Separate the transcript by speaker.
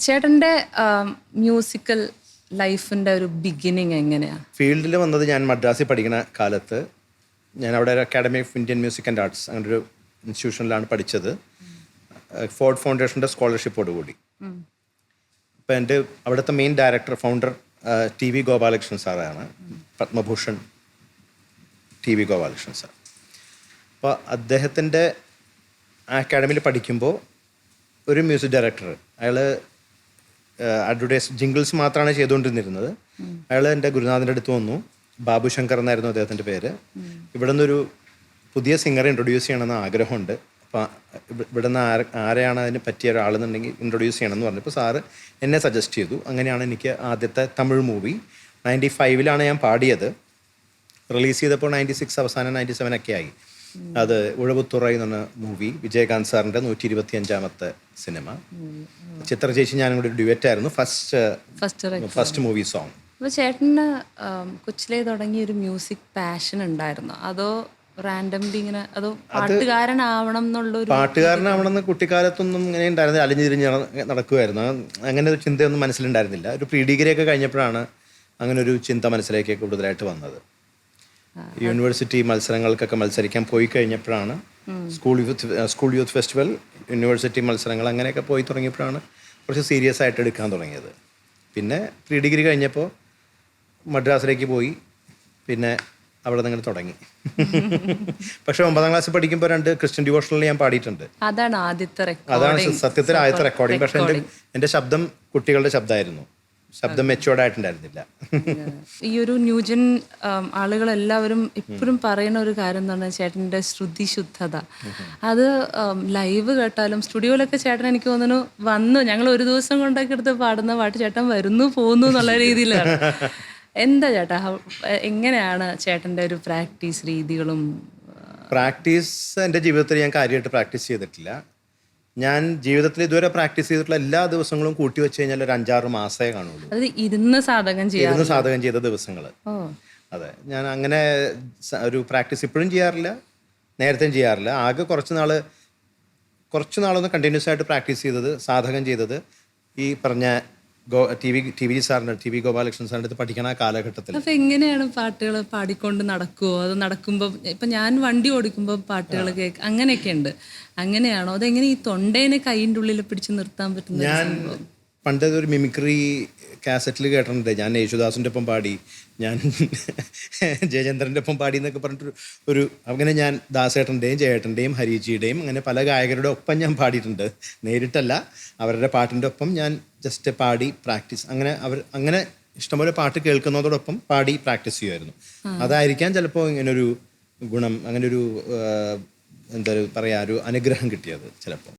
Speaker 1: ചേട്ടൻ്റെ മ്യൂസിക്കൽ ലൈഫിൻ്റെ ഒരു ബിഗിനിങ് എങ്ങനെയാണ്?
Speaker 2: ഫീൽഡിൽ വന്നത് ഞാൻ മദ്രാസിൽ പഠിക്കുന്ന കാലത്ത് ഞാൻ അവിടെ ഒരു academy of Indian music and arts അങ്ങനെ ഒരു ഇൻസ്റ്റിറ്റ്യൂഷനിലാണ് പഠിച്ചത്. ഫോർഡ് ഫൗണ്ടേഷൻ്റെ സ്കോളർഷിപ്പോടുകൂടി. അപ്പോൾ എൻ്റെ അവിടുത്തെ main director founder TV Gopalakrishnan സാറാണ്, പത്മഭൂഷൺ TV ഗോപാലകൃഷ്ണൻ സാർ. അപ്പോൾ അദ്ദേഹത്തിൻ്റെ അക്കാഡമിയിൽ പഠിക്കുമ്പോൾ ഒരു മ്യൂസിക് ഡയറക്ടർ, അയാൾ അഡ്വർടൈസ് ജിംഗിൾസ് മാത്രമാണ് ചെയ്തുകൊണ്ടിരുന്നത്. അയാൾ എൻ്റെ ഗുരുനാഥൻ്റെ അടുത്ത് വന്നു. ബാബു ശങ്കർ എന്നായിരുന്നു അദ്ദേഹത്തിൻ്റെ പേര്. ഇവിടെ നിന്നൊരു പുതിയ സിംഗറെ ഇൻട്രൊഡ്യൂസ് ചെയ്യണമെന്ന് ആഗ്രഹമുണ്ട്. അപ്പോൾ ഇവിടെ നിന്ന് ആരെയാണ് അതിന് പറ്റിയ ഒരാളെന്നുണ്ടെങ്കിൽ ഇൻട്രൊഡ്യൂസ് ചെയ്യണമെന്ന് പറഞ്ഞപ്പോൾ സാറ് എന്നെ സജസ്റ്റ് ചെയ്തു. അങ്ങനെയാണ് എനിക്ക് ആദ്യത്തെ തമിഴ് മൂവി 95 ഞാൻ പാടിയത്. റിലീസ് ചെയ്തപ്പോൾ 96 അവസാനം 97 ഒക്കെ ആയി. അത് ഉഴവുത്തുറൈ എന്ന് പറഞ്ഞ മൂവി, വിജയകാന്ത് സാറിൻ്റെ 125ാമത്തെ സിനിമ. ചിത്ര ചേച്ചി ഞാനും കൂടി ഒരു ഡ്യുവറ്റായിരുന്നു ഫസ്റ്റ് മൂവി സോങ്.
Speaker 1: അപ്പോൾ ചേട്ടന് കൊച്ചിലേ തുടങ്ങിയ ഒരു മ്യൂസിക് പാഷൻ ഉണ്ടായിരുന്നോ, അതോ റാൻഡംലി ഇങ്ങനെ, അതോ പാട്ടുകാരനാവണം എന്നുള്ളൊരു?
Speaker 2: പാട്ടുകാരനാവണമെന്ന് കുട്ടിക്കാലത്തൊന്നും ഇങ്ങനെ ഉണ്ടായിരുന്നില്ല, അലിഞ്ഞിരിഞ്ഞ് നടക്കുമായിരുന്നു. അങ്ങനെ ഒരു ചിന്തയൊന്നും മനസ്സിലുണ്ടായിരുന്നില്ല. ഒരു പ്രീ ഡിഗ്രി ഒക്കെ കഴിഞ്ഞപ്പോഴാണ് അങ്ങനെ ഒരു ചിന്ത മനസ്സിലേക്ക് കൂടുതലായിട്ട് വന്നത്. യൂണിവേഴ്സിറ്റി മത്സരങ്ങൾക്കൊക്കെ മത്സരിക്കാൻ പോയി കഴിഞ്ഞപ്പോഴാണ് സ്കൂൾ യൂത്ത് ഫെസ്റ്റിവൽ, യൂണിവേഴ്സിറ്റി മത്സരങ്ങൾ അങ്ങനെയൊക്കെ പോയി തുടങ്ങിയപ്പോഴാണ് കുറച്ച് സീരിയസ് ആയിട്ട് എടുക്കാൻ തുടങ്ങിയത്. പിന്നെ പ്രീ ഡിഗ്രി കഴിഞ്ഞപ്പോൾ മദ്രാസിലേക്ക് പോയി, പിന്നെ അവിടെ നിന്ന് തുടങ്ങി. പക്ഷെ 9ാം ക്ലാസ്സിൽ പഠിക്കുമ്പോൾ 2 ക്രിസ്ത്യൻ ഡിവോഷണലിൽ ഞാൻ പാടിയിട്ടുണ്ട്.
Speaker 1: അതാണ്
Speaker 2: സത്യത്തിൽ ആദ്യത്തെ റെക്കോർഡിങ്. പക്ഷെ എൻ്റെ ശബ്ദം കുട്ടികളുടെ ശബ്ദമായിരുന്നു, ശബ്ദം മെച്ചുവേർഡ് ആയിട്ടുണ്ടായിരുന്നില്ല.
Speaker 1: ഈ ഒരു ന്യൂജൻ ആളുകളെല്ലാവരും ഇപ്പോഴും പറയുന്ന ഒരു കാര്യം എന്ന് പറഞ്ഞാൽ ചേട്ടൻ്റെ ശ്രുതി ശുദ്ധത. അത് ലൈവ് കേട്ടാലും സ്റ്റുഡിയോയിലൊക്കെ ചേട്ടൻ എനിക്ക് തോന്നുന്നു വന്നു, ഞങ്ങൾ ഒരു ദിവസം കൊണ്ടൊക്കെ എടുത്ത് പാടുന്ന പാട്ട് ചേട്ടൻ വരുന്നു പോകുന്നു എന്നുള്ള രീതിയിലാണ്. എന്താ ചേട്ടാ, എങ്ങനെയാണ് ചേട്ടൻ്റെ ഒരു പ്രാക്ടീസ് രീതികളും?
Speaker 2: പ്രാക്ടീസ് എൻ്റെ ജീവിതത്തിൽ ഞാൻ കാര്യമായിട്ട് പ്രാക്ടീസ് ചെയ്തിട്ടില്ല. ഞാൻ ജീവിതത്തിൽ ഇതുവരെ പ്രാക്ടീസ് ചെയ്തിട്ടുള്ള എല്ലാ ദിവസങ്ങളും കൂട്ടി വെച്ച് കഴിഞ്ഞാൽ ഒരു 5-6 മാസമേ കാണുള്ളൂ.
Speaker 1: അത് ഇരുന്ന് സാധകം
Speaker 2: ചെയ്ത ദിവസങ്ങൾ. അതെ, ഞാൻ അങ്ങനെ ഒരു പ്രാക്ടീസ് ഇപ്പോഴും ചെയ്യാറില്ല, നേരത്തെയും ചെയ്യാറില്ല. ആകെ കുറച്ച് നാളൊന്ന് കണ്ടിന്യൂസ് ആയിട്ട് പ്രാക്ടീസ് ചെയ്തത്, സാധകം ചെയ്തത് ഈ പറഞ്ഞ TV ഗോപാലകൃഷ്ണൻ സാറിൻ്റെ അടുത്ത് പഠിക്കണ ആ കാലഘട്ടത്തിൽ.
Speaker 1: അപ്പൊ എങ്ങനെയാണ് പാട്ടുകൾ പാടിക്കൊണ്ട് നടക്കുമോ? അത് നടക്കുമ്പോൾ ഇപ്പൊ ഞാൻ വണ്ടി ഓടിക്കുമ്പോൾ പാട്ടുകൾ അങ്ങനെയൊക്കെ ഉണ്ട്, അങ്ങനെയാണോ? അതെങ്ങനെ ഈ തൊണ്ടേനെ കൈൻ്റെ ഉള്ളിൽ പിടിച്ച് നിർത്താൻ പറ്റുന്നത്?
Speaker 2: ഞാൻ പണ്ട് ഒരു മിമിക്രി കാസറ്റിൽ കേട്ടിട്ടുണ്ട്. ഞാൻ യേശുദാസിൻ്റെ ഒപ്പം പാടി, ഞാൻ ജയചന്ദ്രൻ്റെ ഒപ്പം പാടി എന്നൊക്കെ പറഞ്ഞിട്ട് അങ്ങനെ ഞാൻ ദാസേട്ടൻ്റെയും ജയേട്ടൻ്റെയും ഹരിജിയുടെയും അങ്ങനെ പല ഗായകരുടെ ഒപ്പം ഞാൻ പാടിയിട്ടുണ്ട്. നേരിട്ടല്ല, അവരുടെ പാട്ടിൻ്റെ ഒപ്പം ഞാൻ ജസ്റ്റ് പാടി പ്രാക്ടീസ്. അങ്ങനെ ഇഷ്ടംപോലെ പാട്ട് കേൾക്കുന്നതോടൊപ്പം പാടി പ്രാക്ടീസ് ചെയ്യുമായിരുന്നു. അതായിരിക്കാം ചിലപ്പോൾ ഇങ്ങനൊരു ഗുണം, അങ്ങനൊരു എന്താ പറയുക, ഒരു അനുഗ്രഹം കിട്ടിയത് ചിലപ്പോൾ.